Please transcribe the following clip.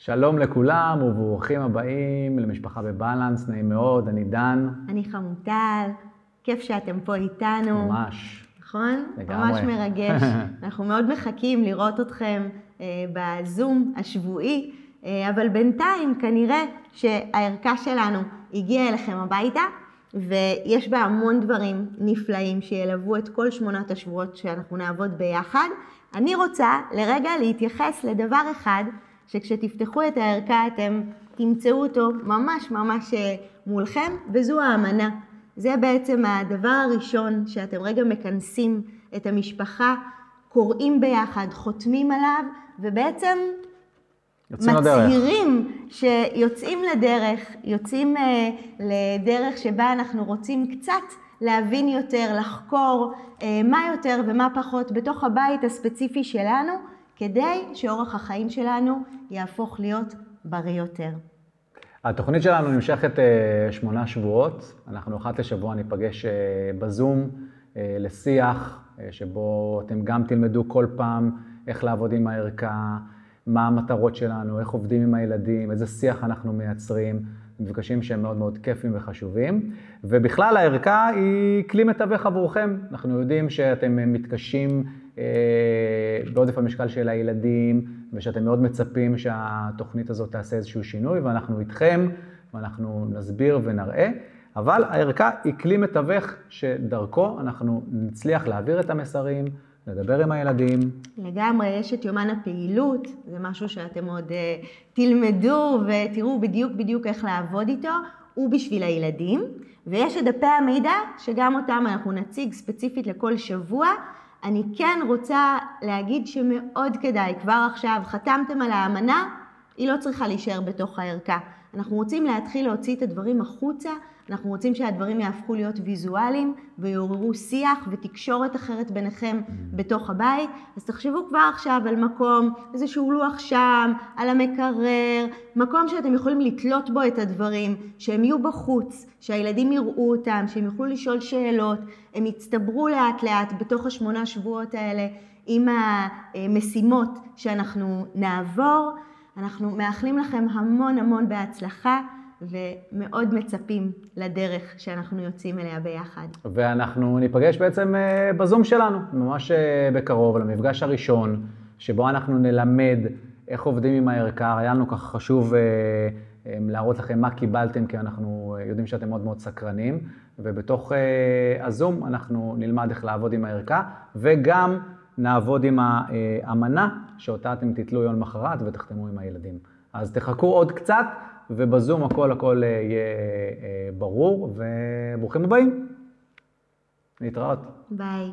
שלום לכולם וברוכים הבאים למשפחה בבלנס, נעים מאוד, אני דן. אני חמוטל, כיף שאתם פה איתנו. ממש. נכון? לגמרי. ממש מרגש. אנחנו מאוד מחכים לראות אתכם בזום השבועי, אבל בינתיים כנראה שהערכה שלנו הגיעה אליכם הביתה, ויש בה המון דברים נפלאים שילוו את כל 8 השבועות שאנחנו נעבוד ביחד. אני רוצה לרגע להתייחס לדבר אחד, שכשתפתחו את הערכה אתם תמצאו אותו ממש מולכם, וזו האמנה. זה בעצם הדבר הראשון שאתם רגע מכנסים את המשפחה, קוראים ביחד, חותמים עליו, ובעצם מצהירים שיוצאים לדרך, יוצאים לדרך שבה אנחנו רוצים קצת להבין יותר, לחקור מה יותר ומה פחות בתוך הבית הספציפי שלנו, כדי שאורח החיים שלנו יהפוך להיות בריא יותר. התוכנית שלנו נמשכת 8 שבועות. אנחנו אחת לשבוע ניפגש בזום לשיח, שבו אתם גם תלמדו כל פעם איך לעבוד עם הערכה, מה המטרות שלנו, איך עובדים עם הילדים, איזה שיח אנחנו מייצרים, מפגשים שהם מאוד מאוד כיפים וחשובים. ובכלל הערכה היא כלי מתווך עבורכם. אנחנו יודעים שאתם מתקשים בעודף המשקל של הילדים, ושאתם מאוד מצפים שהתוכנית הזאת תעשה איזשהו שינוי, ואנחנו איתכם, ואנחנו נסביר ונראה. אבל הערכה היא כלי מתווך שדרכו אנחנו נצליח להעביר את המסרים, לדבר עם הילדים. לגמרי, יש את יומן הפעילות, זה משהו שאתם עוד תלמדו ותראו בדיוק איך לעבוד איתו, הוא בשביל הילדים. ויש את דפי המידע, שגם אותם אנחנו נציג ספציפית לכל שבוע. אני כן רוצה להגיד שמאוד כדאי, כבר עכשיו חתמתם על האמנה, היא לא צריכה להישאר בתוך הערכה. אנחנו רוצים להתחיל להוציא את הדברים החוצה, אנחנו רוצים שהדברים יהפכו להיות ויזואליים ויעוררו שיח ותקשורת אחרת ביניכם בתוך הבית. אז תחשבו כבר עכשיו על מקום, איזשהו לוח שם, על המקרר, מקום שאתם יכולים לתלות בו את הדברים, שהם יהיו בחוץ, שהילדים יראו אותם, שהם יוכלו לשאול שאלות, הם יצטברו לאט לאט בתוך 8 שבועות האלה עם המשימות שאנחנו נעבור. אנחנו מאחלים לכם המון בהצלחה, ומאוד מצפים לדרך שאנחנו יוצאים אליה ביחד. ואנחנו ניפגש בעצם בזום שלנו, ממש בקרוב, למפגש הראשון, שבו אנחנו נלמד איך עובדים עם הערכה. היה לנו ככה חשוב להראות לכם מה קיבלתם, כי אנחנו יודעים שאתם מאוד סקרנים, ובתוך הזום אנחנו נלמד איך לעבוד עם הערכה, וגם נעבוד עם האמנה, שאותה אתם תתלו יום מחרת ותחתמו עם הילדים. אז תחכו עוד קצת, ובזום הכל יהיה ברור, וברוכים הבאים. להתראות. ביי.